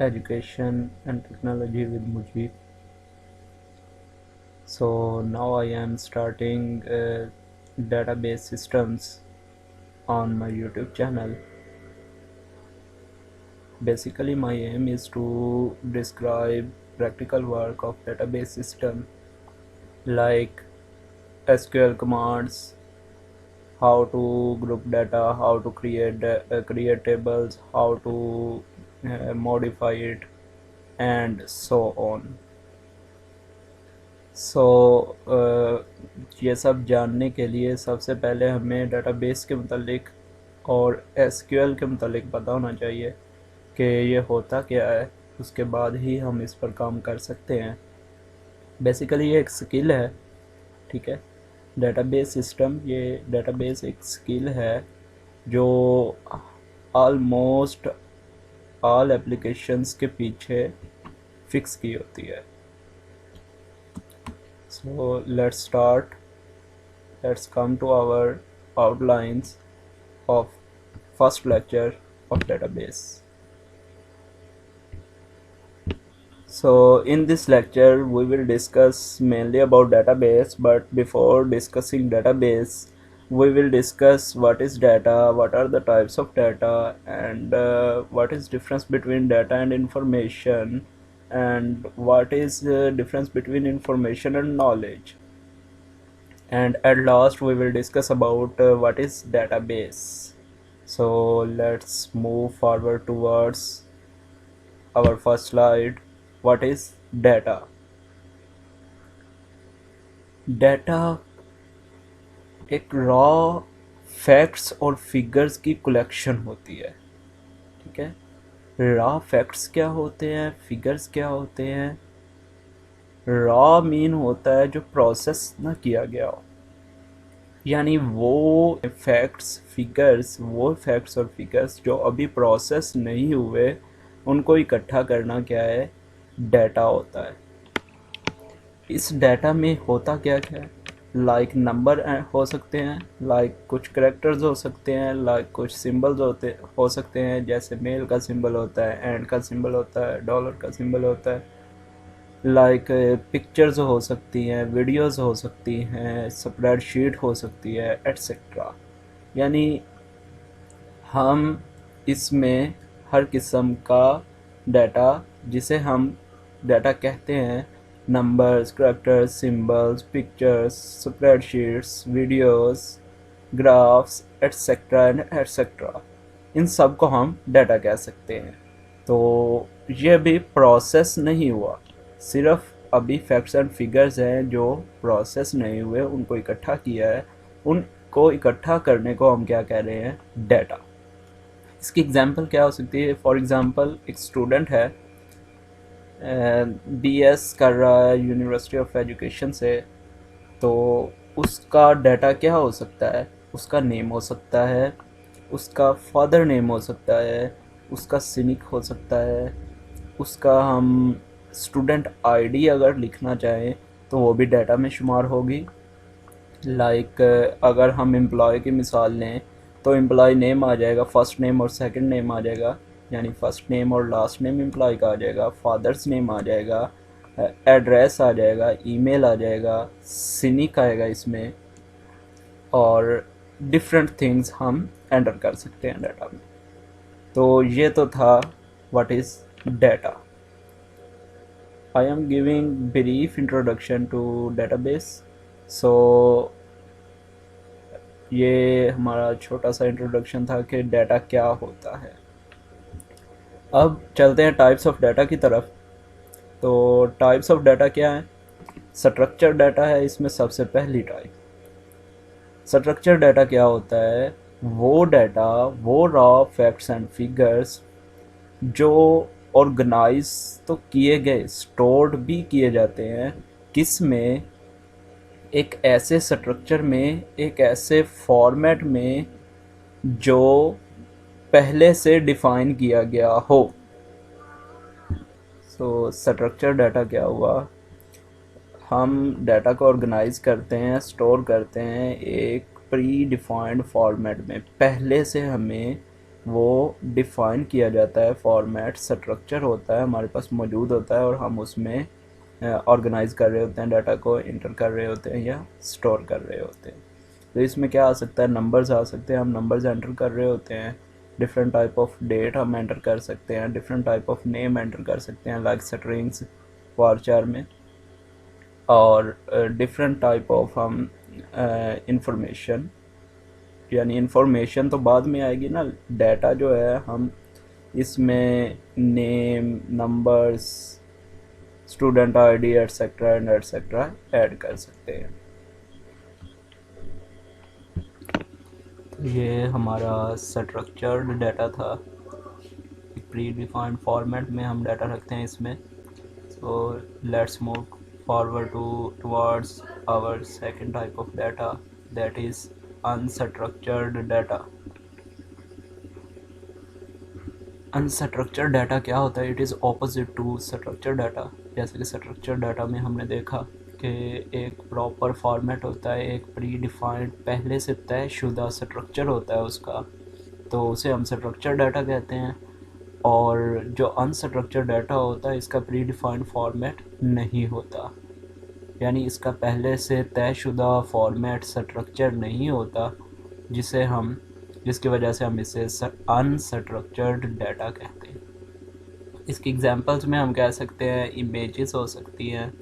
Education and Technology with Mujib. So now I am starting database systems on my YouTube channel. Basically my aim is to describe practical work of database system like SQL commands, how to group data, how to create tables, how to modify it, and so on. ये सब जानने के लिए सबसे पहले हमें database के मुतालिक और एसक्यूएल के मुतालिक पता होना चाहिए कि ये होता क्या है। उसके बाद ही हम इस पर काम कर सकते हैं। बेसिकली ये एक स्किल है, ठीक है। डेटाबेस सिस्टम, ये डेटाबेस एक स्किल है जो ऑलमोस्ट ऑल एप्लीकेशंस के पीछे फिक्स की होती है। So let's start. Let's come to our outlines of first lecture of database. So in this lecture we will discuss mainly about database, but before discussing database we will discuss what is data, what are the types of data, and what is difference between data and information, and what is the difference between information and knowledge, and at last we will discuss about what is database. So let's move forward towards our first slide. What is data? Data एक raw facts और figures की collection होती है, ठीक है। Raw facts क्या होते हैं, फिगर्स क्या होते हैं। रॉ मीन होता है जो प्रोसेस ना किया गया हो, यानी वो फैक्ट्स और फिगर्स जो अभी प्रोसेस नहीं हुए उनको इकट्ठा करना क्या है, डाटा होता है। इस डाटा में होता क्या क्या है, लाइक नंबर हो सकते हैं, लाइक कुछ करेक्टर्स हो सकते हैं, लाइक कुछ सिंबल्स हो सकते हैं, जैसे मेल का सिंबल होता है, एंड का सिंबल होता है, डॉलर का सिंबल होता है, लाइक पिक्चर्स हो सकती हैं, वीडियोस हो सकती हैं, स्प्रेडशीट हो सकती है, एट्सेट्रा। यानी हम इसमें हर किस्म का डाटा, जिसे हम डाटा कहते हैं, numbers, characters, symbols, pictures, spreadsheets, videos, graphs, etcetera and etcetera, इन सब को हम डाटा कह सकते हैं। तो ये भी प्रोसेस नहीं हुआ, सिर्फ अभी फैक्ट्स एंड फिगर्स हैं जो प्रोसेस नहीं हुए, उनको इकट्ठा किया है। उनको इकट्ठा करने को हम क्या कह रहे हैं, डाटा। इसकी एग्जांपल क्या हो सकती है। फॉर एग्जांपल एक स्टूडेंट है, बीएस कर रहा है यूनिवर्सिटी ऑफ एजुकेशन से, तो उसका डाटा क्या हो सकता है, उसका नेम हो सकता है, उसका फादर नेम हो सकता है, उसका सिनिक हो सकता है, उसका हम स्टूडेंट आईडी अगर लिखना चाहें तो वो भी डाटा में शुमार होगी। लाइक अगर हम एम्प्लॉय की मिसाल लें तो एम्प्लॉय नेम आ जाएगा, फर्स्ट नेम और सेकंड नेम आ जाएगा, यानी फर्स्ट नेम और लास्ट नेम एम्प्लॉय का आ जाएगा, फादर्स नेम आ जाएगा, एड्रेस आ जाएगा, ईमेल आ जाएगा, सिनिक आएगा इसमें, और डिफरेंट थिंग्स हम एंटर कर सकते हैं डाटा में। तो ये तो था what is data. I am giving brief introduction to database. So ये हमारा छोटा सा इंट्रोडक्शन था कि डाटा क्या होता है। अब चलते हैं टाइप्स ऑफ डाटा की तरफ। तो टाइप्स ऑफ डाटा क्या है, स्ट्रक्चर डाटा है इसमें सबसे पहली टाइप। स्ट्रक्चर डाटा क्या होता है, वो डाटा, वो रॉ फैक्ट्स एंड फिगर्स जो ऑर्गेनाइज तो किए गए, स्टोर्ड भी किए जाते हैं, किस में, एक ऐसे स्ट्रक्चर में, एक ऐसे फॉर्मेट में जो पहले से डिफाइन किया गया हो। सो स्ट्रक्चर डाटा क्या हुआ, हम डाटा को ऑर्गेनाइज करते हैं, स्टोर करते हैं एक प्री डिफाइंड फॉर्मेट में। पहले से हमें वो डिफ़ाइन किया जाता है, फॉर्मेट स्ट्रक्चर होता है हमारे पास मौजूद होता है और हम उसमें ऑर्गेनाइज़ कर रहे होते हैं, डाटा को इंटर कर रहे होते हैं या स्टोर कर रहे होते हैं। तो इसमें क्या आ सकता है, नंबर्स आ सकते हैं, हम नंबर्स एंटर कर रहे होते हैं, डिफरेंट टाइप ऑफ डेट हम एंटर कर सकते हैं, different type of name enter कर सकते हैं लाइक स्ट्रिंग्स वारचार में, और डिफरेंट टाइप ऑफ हम इंफॉर्मेशन, यानी इंफॉर्मेशन तो बाद में आएगी ना, डाटा जो है हम इसमें name, numbers, student ID etcetera and etcetera add कर सकते हैं। तो ये हमारा स्ट्रक्चर्ड डाटा था, प्री डिफाइंड फॉर्मेट में हम डाटा रखते हैं इसमें। So let's move forward towards our second type of data, that is unstructured data. Unstructured data क्या होता है? It is opposite to structured data. जैसे कि स्ट्रक्चर्ड डाटा में हमने देखा कि एक प्रॉपर फॉर्मेट होता है, एक प्री डिफाइंड पहले से तयशुदा स्ट्रक्चर होता है उसका, तो उसे हम स्ट्रक्चर्ड डाटा कहते हैं। और जो अनस्ट्रक्चर्ड डाटा होता है इसका प्री डिफाइंड फॉर्मेट नहीं होता, यानी इसका पहले से तयशुदा फॉर्मेट स्ट्रक्चर नहीं होता, जिसकी वजह से हम इसे अनस्ट्रक्चर्ड डाटा कहते हैं। इसकी एग्जांपल्स में हम कह सकते हैं इमेजेस हो सकती हैं,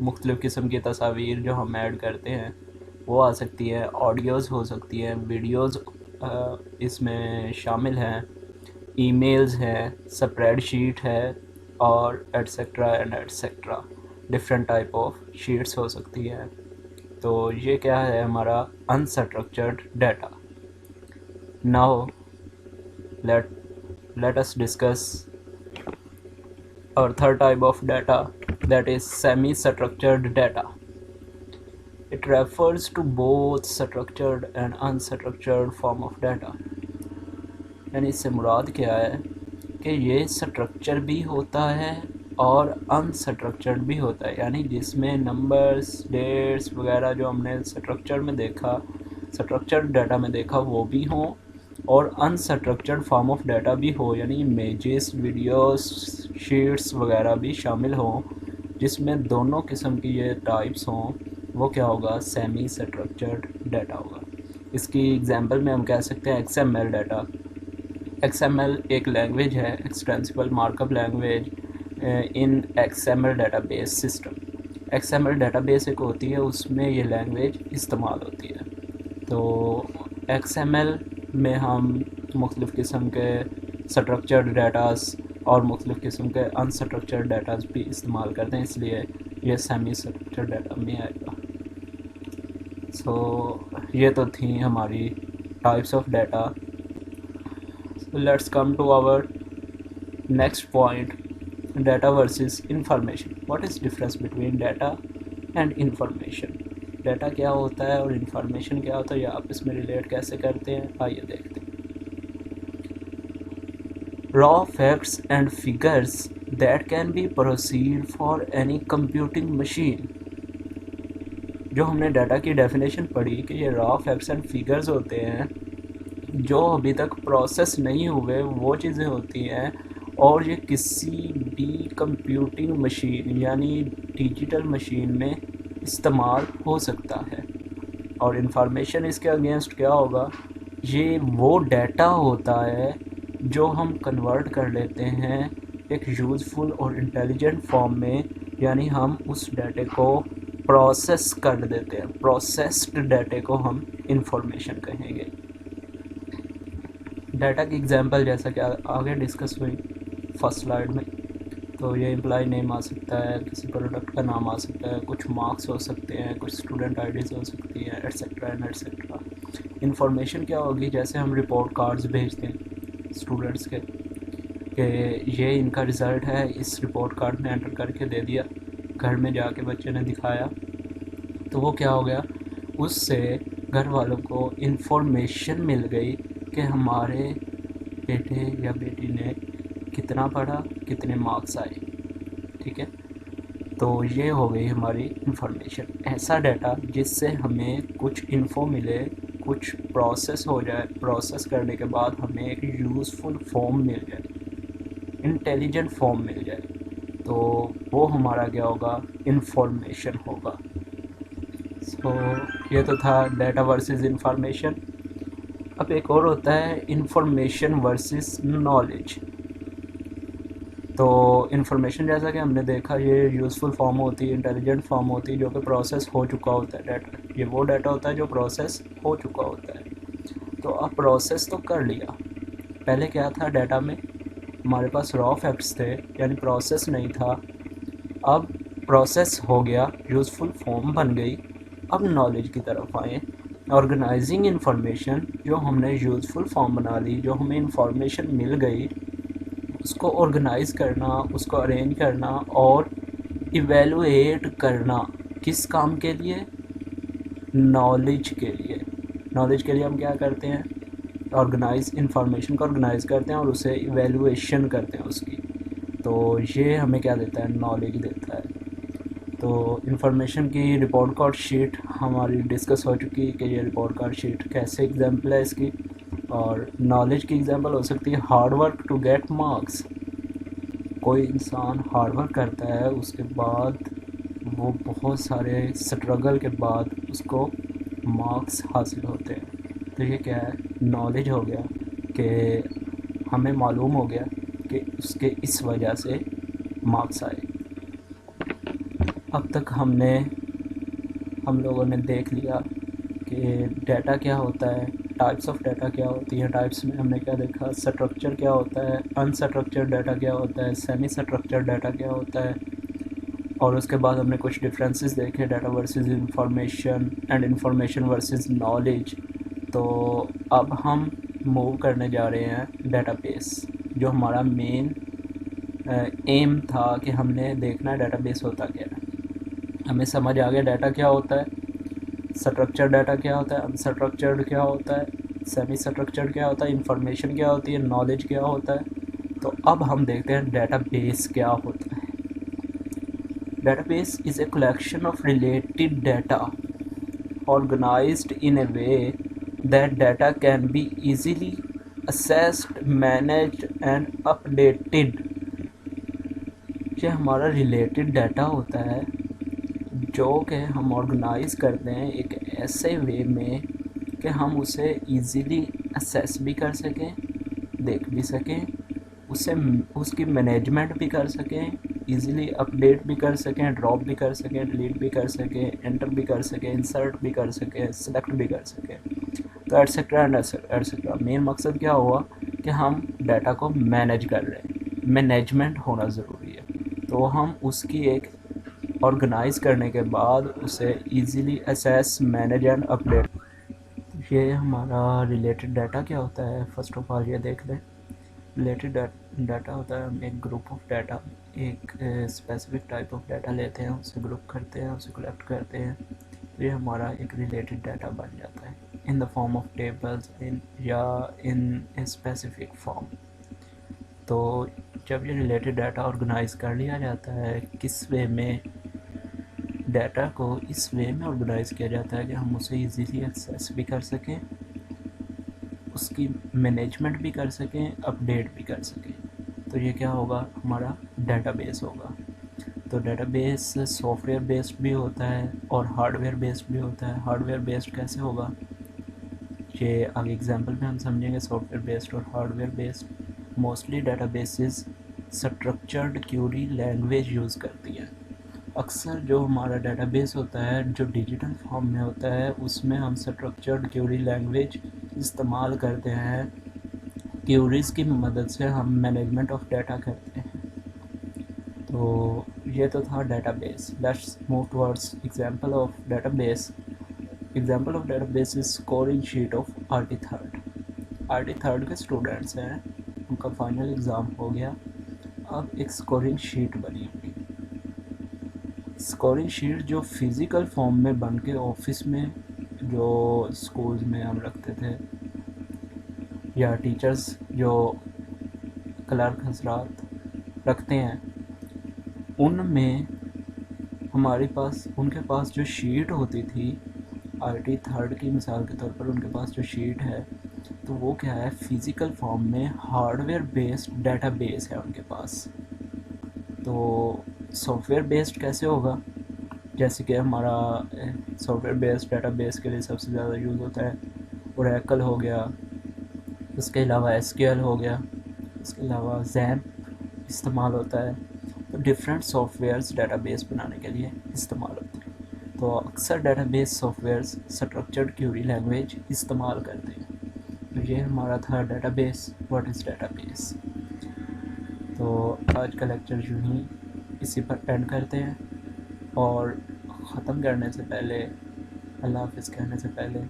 मुख्तलिफ़ किस्म की तस्वीर जो हम ऐड करते हैं वो आ सकती है, ऑडियोज़ हो सकती हैं, वीडियोज़ इसमें शामिल हैं, ईमेल्स हैं, स्प्रेडशीट है, और etcetera and etcetera, different type of sheets हो सकती हैं। तो ये क्या है हमारा unstructured data. Now let us discuss our third type of data, that is semi-structured data. It refers to both structured and unstructured form of data. यानी इससे मुराद क्या है कि ये स्ट्रक्चर भी होता है और अनस्ट्रक्चर्ड भी होता है, यानी जिसमें नंबर्स, डेट्स वगैरह जो हमने स्ट्रक्चर में देखा, स्ट्रक्चर्ड डाटा में देखा वो भी हों, और अनस्ट्रक्चर्ड फॉर्म ऑफ डाटा भी हो, यानी इमेजेस, वीडियोस, शीट्स वगैरह भी शामिल हों, जिसमें दोनों किस्म की ये टाइप्स हों, वो क्या होगा? सेमी स्ट्रक्चर्ड डाटा होगा। इसकी एग्जांपल में हम कह सकते हैं XML डाटा। XML एक लैंग्वेज है, extensible markup language in XML database system. XML database एक होती है, उसमें ये लैंग्वेज इस्तेमाल होती है। तो XML में हम मुख्तलिफ़ किस्म के स्ट्रक्चर्ड डाटास और मुख्तलिफ़ किस्म के अनस्ट्रक्चर्ड डाटास भी इस्तेमाल करते हैं, इसलिए ये सेमी स्ट्रक्चर्ड डाटा में आएगा। सो ये तो थी हमारी types of data. Let's come to our next point, data versus information. What is difference between data and information? Data क्या होता है और इंफॉर्मेशन क्या होता है, या आपस में रिलेट कैसे करते हैं, आइए देखते हैं। Raw facts and figures that can be proceed for any computing machine. जो हमने डाटा की डेफिनेशन पढ़ी कि ये रॉ फैक्ट्स एंड फिगर्स होते हैं जो अभी तक प्रोसेस नहीं हुए, वो चीज़ें होती हैं, और ये किसी भी कंप्यूटिंग मशीन यानी डिजिटल मशीन में इस्तेमाल हो सकता है। और इंफॉर्मेशन इसके अगेंस्ट क्या होगा? ये वो डाटा होता है जो हम कन्वर्ट कर लेते हैं एक यूज़फुल और इंटेलिजेंट फॉर्म में, यानी हम उस डाटे को प्रोसेस कर देते हैं। प्रोसेस्ड डाटे को हम इंफॉर्मेशन कहेंगे। डाटा की एग्जांपल जैसा कि आगे डिस्कस हुई फर्स्ट स्लाइड में, तो ये एम्प्लॉय नेम आ सकता है, किसी प्रोडक्ट का नाम आ सकता है, कुछ मार्क्स हो सकते हैं, कुछ स्टूडेंट आईडीज़ हो सकती हैं, एटसेट्रा एंड एटसेट्रा। इंफॉर्मेशन क्या होगी? जैसे हम रिपोर्ट कार्ड्स भेजते हैं स्टूडेंट्स के कि ये इनका रिज़ल्ट है, इस रिपोर्ट कार्ड में एंटर करके दे दिया, घर में जाके बच्चे ने दिखाया, तो वो क्या हो गया? उससे घर वालों को इंफॉर्मेशन मिल गई कि हमारे बेटे या बेटी ने कितना पढ़ा, कितने मार्क्स आए। ठीक है, तो ये हो गई हमारी इंफॉर्मेशन। ऐसा डाटा जिससे हमें कुछ इन्फो मिले, कुछ प्रोसेस हो जाए, प्रोसेस करने के बाद हमें एक यूज़फुल फॉर्म मिल जाए, इंटेलिजेंट फॉर्म मिल जाए, तो वो हमारा क्या होगा, इंफॉर्मेशन होगा। सो ये तो था डाटा वर्सेस इंफॉर्मेशन। अब एक और होता है इंफॉर्मेशन वर्सेस नॉलेज। तो इन्फॉर्मेशन जैसा कि हमने देखा ये यूज़फुल फॉर्म होती है, इंटेलिजेंट फॉर्म होती है, जो कि प्रोसेस हो चुका होता है डाटा। ये वो डाटा होता है जो प्रोसेस हो चुका होता है। तो अब प्रोसेस तो कर लिया, पहले क्या था डाटा में, हमारे पास रॉ फैक्ट्स थे, यानी प्रोसेस नहीं था। अब प्रोसेस हो गया, यूज़फुल फॉर्म बन गई। अब नॉलेज की तरफ आए, ऑर्गेनाइजिंग इंफॉर्मेशन। जो हमने यूज़फुल फॉर्म बना ली, जो हमें इंफॉर्मेशन मिल गई, उसको ऑर्गेनाइज करना, उसको अरेंज करना और इवेलुएट करना, किस काम के लिए, नॉलेज के लिए। नॉलेज के लिए हम क्या करते हैं, ऑर्गेनाइज इंफॉर्मेशन को ऑर्गेनाइज करते हैं और उसे इवेलुएशन करते हैं उसकी। तो ये हमें क्या देता है, नॉलेज देता है। तो इंफॉर्मेशन की रिपोर्ट कार्ड शीट हमारी डिस्कस हो चुकी है कि ये रिपोर्ट कार्ड शीट कैसे एग्जाम्पल है इसकी। और नॉलेज की एग्जाम्पल हो सकती है hard work to get marks. कोई इंसान हार्ड वर्क करता है, उसके बाद वो बहुत सारे स्ट्रगल के बाद उसको मार्क्स हासिल होते हैं। तो ये क्या है, नॉलेज हो गया कि हमें मालूम हो गया कि उसके इस वजह से मार्क्स आए। अब तक हम लोगों ने देख लिया कि डाटा क्या होता है, टाइप्स ऑफ डाटा क्या होती है। टाइप्स में हमने क्या देखा, स्ट्रक्चर क्या होता है, अनस्ट्रक्चर्ड डाटा क्या होता है, सेमी स्ट्रक्चर्ड डाटा क्या होता है। और उसके बाद हमने कुछ डिफरेंसेस देखे, data versus information and information versus knowledge. तो अब हम मूव करने जा रहे हैं डाटाबेस, जो हमारा मेन एम था कि हमने देखना है डाटाबेस होता क्या है। हमें समझ आ गया डाटा क्या होता है, स्ट्रक्चर्ड डाटा क्या होता है, अनस्ट्रक्चर्ड क्या होता है, सेमी स्ट्रक्चर्ड क्या होता है, इंफॉर्मेशन क्या होती है, नॉलेज क्या होता है। तो अब हम देखते हैं डाटाबेस क्या होता है। Database is a collection of related data organized in a way that data can be easily accessed, managed and updated। ये हमारा रिलेटेड डाटा होता है जो कि हम ऑर्गेनाइज करते हैं एक ऐसे वे में कि हम उसे इजीली असेस भी कर सकें, देख भी सकें, उसे उसकी मैनेजमेंट भी कर सकें, इजीली अपडेट भी कर सकें, ड्रॉप भी कर सकें, डिलीट भी कर सकें, एंटर भी कर सकें, इंसर्ट भी कर सकें, सेलेक्ट भी कर सकें। तो एटसेट्रा एंड एटसेट्रा। मेन मकसद क्या हुआ कि हम डाटा को मैनेज कर रहे हैं, मैनेजमेंट होना ज़रूरी है। तो हम उसकी एक ऑर्गेनाइज करने के बाद उसे easily assess, manage and update. ये हमारा रिलेटेड डाटा क्या होता है, फर्स्ट ऑफ ऑल ये देख लें। रिलेटेड डाटा होता है, हम एक ग्रुप ऑफ डाटा, एक स्पेसिफिक टाइप ऑफ डाटा लेते हैं, उसे ग्रुप करते हैं, उसे कलेक्ट करते हैं, तो ये हमारा एक रिलेटेड डाटा बन जाता है in the form of tables या इन ए स्पेसिफिक फॉर्म। तो जब ये रिलेटेड डाटा ऑर्गेनाइज कर लिया जाता है, किस वे में, डाटा को इस वे में ऑर्गेनाइज किया जाता है कि हम उसे इजीली एक्सेस भी कर सकें, उसकी मैनेजमेंट भी कर सकें, अपडेट भी कर सकें। तो ये क्या होगा, हमारा डाटाबेस होगा। तो डाटाबेस सॉफ्टवेयर बेस्ड भी होता है और हार्डवेयर बेस्ड भी होता है। हार्डवेयर बेस्ड कैसे होगा, ये आगे एग्जांपल में हम समझेंगे। सॉफ्टवेयर बेस्ड और hardware based mostly databases structured Curie language use करती हैं। अक्सर जो हमारा डाटाबेस होता है जो डिजिटल फॉर्म में होता है, उसमें हम स्ट्रक्चर्ड क्यूरी लैंग्वेज इस्तेमाल करते हैं। क्यूरीज़ की मदद से हम मैनेजमेंट ऑफ डाटा करते हैं। तो ये तो था database. Let's move towards example of database. Example of database is scoring sheet of RT third. RT third के स्टूडेंट्स हैं, उनका फाइनल एग्ज़ाम हो गया, अब एक स्कोरिंग शीट बनी हुई। स्कोरिंग शीट जो फिज़िकल फॉर्म में बन के ऑफिस में, जो स्कूल्स में हम रखते थे, या टीचर्स जो क्लर्क हजरात रखते हैं, उनमें उनके पास जो शीट होती थी, IT थर्ड की मिसाल के तौर पर उनके पास जो शीट है तो वो क्या है, फिज़िकल फॉर्म में हार्डवेयर बेस्ड डेटाबेस है उनके पास। तो सॉफ्टवेयर बेस्ड कैसे होगा, जैसे कि हमारा सॉफ्टवेयर बेस्ड डेटाबेस के लिए सबसे ज़्यादा यूज़ होता है ओरेकल हो गया, उसके अलावा एसक्यूएल हो गया, उसके अलावा जैम्प इस्तेमाल होता है। तो डिफरेंट सॉफ्टवेयर्स डेटाबेस बनाने के लिए इस्तेमाल होते हैं। तो अक्सर database softwares structured Curie language इस्तेमाल करते हैं। तो ये हमारा था डेटाबेस, व्हाट इज़ डेटाबेस। तो आज का लेक्चर यूँ ही इसी पर एंड करते हैं, और ख़त्म करने से पहले, अल्लाह हाफ़िज़ कहने से पहले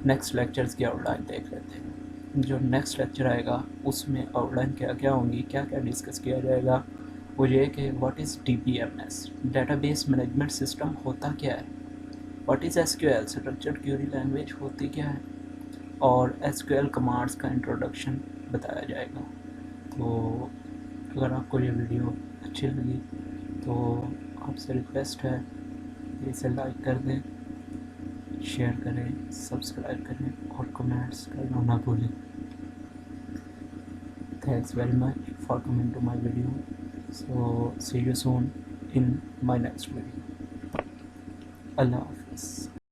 नेक्स्ट लेक्चर्स की आउटलाइन देख लेते हैं। जो नेक्स्ट लेक्चर आएगा उसमें आउटलाइन क्या क्या होंगी, क्या क्या डिस्कस किया जाएगा, वो ये कि what is DBMS, database management system होता क्या है, what is SQL, structured Curie language होती क्या है, और SQL कमांड्स का इंट्रोडक्शन बताया जाएगा। तो अगर आपको ये वीडियो अच्छी लगी तो आपसे रिक्वेस्ट है कि इसे लाइक कर दें, शेयर करें, सब्सक्राइब करें और कमेंट्स करना ना भूलें। Thanks very much for coming to my video. So see you soon in my next video. Allah Hafiz.